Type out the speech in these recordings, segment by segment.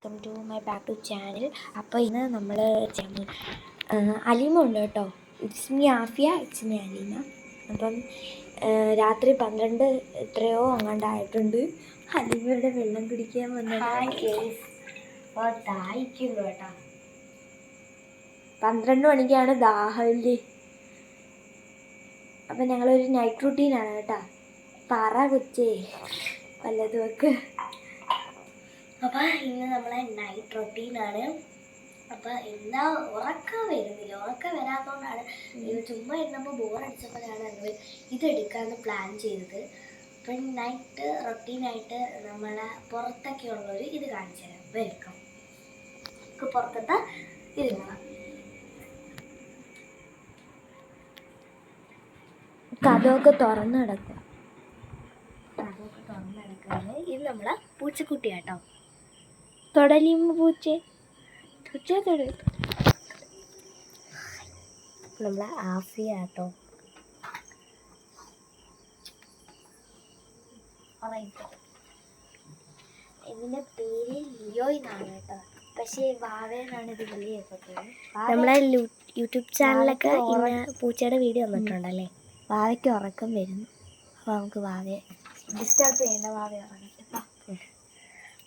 Welcome to my back to channel. അപ്പോൾ ഇന്ന് നമ്മൾ അലീമ ഉണ്ട് കേട്ടോ. It's me Afiya, it's me Aleema. അപ്പം രാത്രി 12 എത്രയോ അങ്ങാണ്ടായിട്ടുണ്ട്. അലീമയുടെ വെള്ളം കുടിക്കാൻ വന്നത് ദാഹിക്കുന്നു കേട്ടോ. 12 മണിക്കാണ് ദാഹമില്ലേ. അപ്പം ഞങ്ങളൊരു നൈറ്റ് റൂട്ടീനാണ് കേട്ടോ. പറ കൊച്ചേ വല്ലതുമൊക്കെ. അപ്പോൾ ഇന്ന് നമ്മളെ നൈറ്റ് റൊട്ടീനാണ്. അപ്പോൾ എന്താ ഉറക്കം വരുന്നില്ല. ഉറക്കം വരാത്തതുകൊണ്ടാണ് ചുമ്മാ ഇരുന്നപ്പോൾ ബോറടിച്ചപ്പോഴാണ് ഞങ്ങൾ ഇതെടുക്കാമെന്ന് പ്ലാൻ ചെയ്തത്. അപ്പം നൈറ്റ് റൊട്ടീനായിട്ട് നമ്മളെ പുറത്തൊക്കെ ഉള്ളവർ ഇത് കാണിച്ചു തരാം. വെൽക്കം. പുറത്തത്തെ ഇത് കാണാം. കഥമൊക്കെ തുറന്നു കിടക്കുക. ഇത് നമ്മളെ പൂച്ചക്കുട്ടിയാട്ടോ. തൊടലിയുമ്പോ പൂച്ചേ തൊട നമ്മളെ ആഫിയാട്ടോ. ഇതിൻ്റെ പേര് ലിയോ എന്നാണ് കേട്ടോ. പക്ഷേ വാവയെന്നാണ് ഇത് വിളിയേക്കത്തത്. നമ്മളെ യൂട്യൂബ് ചാനലൊക്കെ ഇങ്ങനെ പൂച്ചയുടെ വീഡിയോ വന്നിട്ടുണ്ടല്ലേ. വാവയ്ക്ക് ഉറക്കം വരുന്നു. അപ്പോൾ നമുക്ക് വാവയെ ഡിസ്റ്റർബ് ചെയ്യേണ്ട, വാവയെ ഉറങ്ങട്ടെ.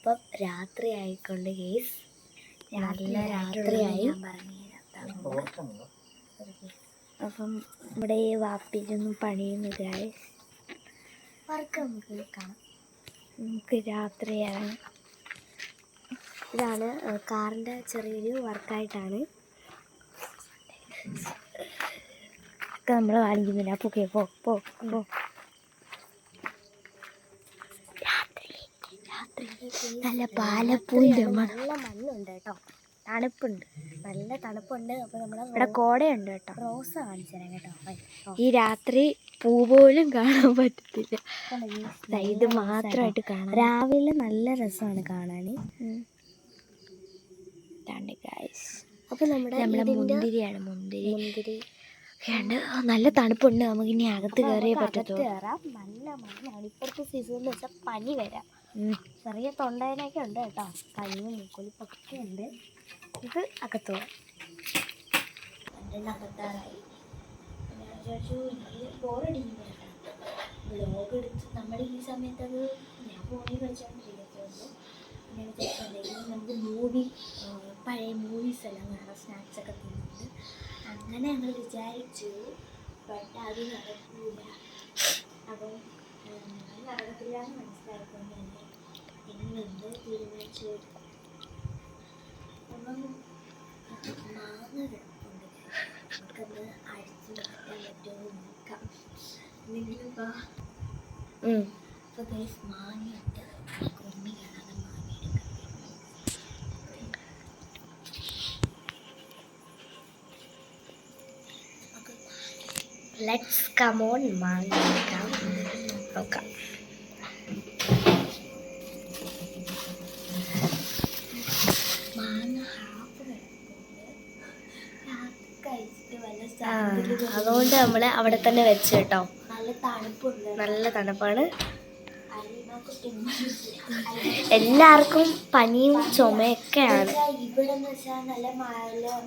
അപ്പം രാത്രി ആയിക്കൊണ്ട് കേസ്, നല്ല രാത്രിയായി. അപ്പം ഇവിടെ ഈ വാപ്പിലൊന്നും പണിയുന്നതായി വർക്ക് നമുക്ക് കാണാം. നമുക്ക് രാത്രിയാണ്. ഇതാണ് കാറിൻ്റെ ചെറിയൊരു വർക്കായിട്ടാണ് ഒക്കെ നമ്മൾ കാണിക്കുന്നില്ല. പൊക്കെ പോ പോ പോ. നല്ല പാലപ്പൂവിൻ്റെ നല്ല മണ്ണുണ്ട് കേട്ടോ. തണുപ്പുണ്ട്, നല്ല തണുപ്പുണ്ട്. അപ്പോൾ ഇവിടെ കോടയുണ്ട് കേട്ടോ. റോസ് കാണിച്ചു തരാം കേട്ടോ. ഈ രാത്രി പൂ പോലും കാണാൻ പറ്റത്തില്ല. ഇത് മാത്രമായിട്ട് കാണാം. രാവിലെ നല്ല രസമാണ് കാണാൻ. അപ്പോൾ നമ്മുടെ മുന്തിരിയാണ്. മുന്തിരി നല്ല തണുപ്പുണ്ട്. നമുക്ക് ഇനി അകത്ത് കയറിയേ പറ്റത്തുള്ളൂ. നല്ല മഞ്ഞാണ് ഇപ്പോഴത്തെ സീസൺ എന്ന് വെച്ചാൽ. പനി വരാം. ചെറിയ തൊണ്ടേനൊക്കെ ഉണ്ട് കേട്ടോ. പനിയും മൂക്കൊലിപ്പൊക്കെ ഉണ്ട്. ഇത് അകത്തോ അകത്താറായി. ബോറടിക്കുന്നു വ്ലോഗ് എടുത്ത് നമ്മൾ ഈ സമയത്തത് ഞാൻ ഫോണിൽ കളിച്ചുകൊണ്ടിരിക്കത്തുള്ളൂ. പിന്നെ വിചാരിച്ചാൽ നമുക്ക് പഴയ മൂവീസ് എല്ലാം കാണാം, സ്നാക്സൊക്കെ തിന്നുന്നുണ്ട്. അങ്ങനെ ഞങ്ങൾ വിചാരിച്ചു. ബട്ട് അത് നടക്കില്ല. അപ്പം നടക്കത്തില്ല എന്ന് മനസ്സിലായിക്കൊണ്ട് തന്നെ ഇന്നെന്ത് തീരുമാനിച്ചു. അപ്പം മാങ്ങ കിടപ്പുണ്ട്. നമുക്കത് അടിച്ച് മാറ്റാൻ പറ്റുമോ നോക്കാം. എന്തെങ്കിലും അപ്പോൾ ഗൈസ് മാങ്ങയുണ്ട്. ഉമ്മി കാണാതെ മാങ്ങ എടുക്കാം. Let's come on. മാങ്ങ എടുക്കാം, നോക്കാം. മാങ്ങ ഹാഫ് കഴിച്ചിട്ട് അതുകൊണ്ട് നമ്മൾ അവിടെ തന്നെ വെച്ച് കേട്ടോ. നല്ല തണുപ്പുണ്ട്, നല്ല തണുപ്പാണ്. എല്ലാവർക്കും പനിയും ചുമയൊക്കെയാണ്. ഇവിടെ എന്ന് വെച്ചാൽ നല്ല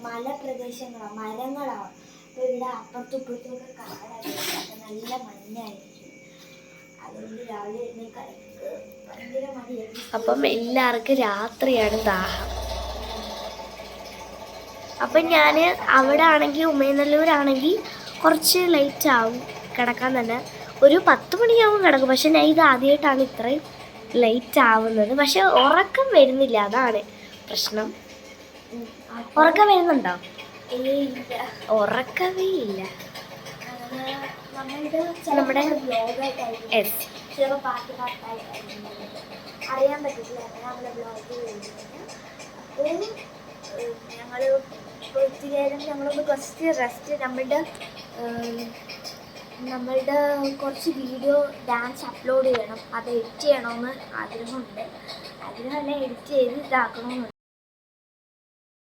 മലപ്രദേശങ്ങളാണ്, മരങ്ങളാണ്. അപ്പോൾ ഇവിടെ അപ്പുറത്തും ഇപ്പുറത്തും ഒക്കെ കാടായിട്ട് നല്ല മഞ്ഞായിരിക്കും. അതുകൊണ്ട് രാവിലെ എഴുന്നേൽക്കാനൊക്കെ ഭയങ്കര മടിയായിരിക്കും. അപ്പം എല്ലാവർക്കും രാത്രിയാണ് ദാഹം. അപ്പം ഞാൻ അവിടെ ആണെങ്കിൽ ഉമയനല്ലൂരാണെങ്കിൽ കുറച്ച് ലേറ്റ് ആവും കിടക്കാൻ തന്നെ. ഒരു 10 മണിയാവും കിടക്കും. പക്ഷെ ഞാൻ ഇത് ആദ്യമായിട്ടാണ് ഇത്രയും ലേറ്റ് ആവുന്നത്. പക്ഷെ ഉറക്കം വരുന്നില്ല, അതാണ് പ്രശ്നം. ഉറക്കം വരുന്നുണ്ടോ? ഉറക്കമേ ഇല്ല. നമ്മുടെ അറിയാൻ പറ്റില്ല നമ്മുടെ ബ്ലോഗ്. ഞങ്ങൾ ഒത്തിരി നേരം ഞങ്ങളൊന്ന് കുറച്ച് റെസ്റ്റ്, നമ്മളുടെ കുറച്ച് വീഡിയോ ഡാൻസ് അപ്ലോഡ് ചെയ്യണം. അത് എഡിറ്റ് ചെയ്യണമെന്ന് ആഗ്രഹമുണ്ട്. ആഗ്രഹമല്ല, എഡിറ്റ് ചെയ്ത് ഇതാക്കണമെന്നുണ്ട്.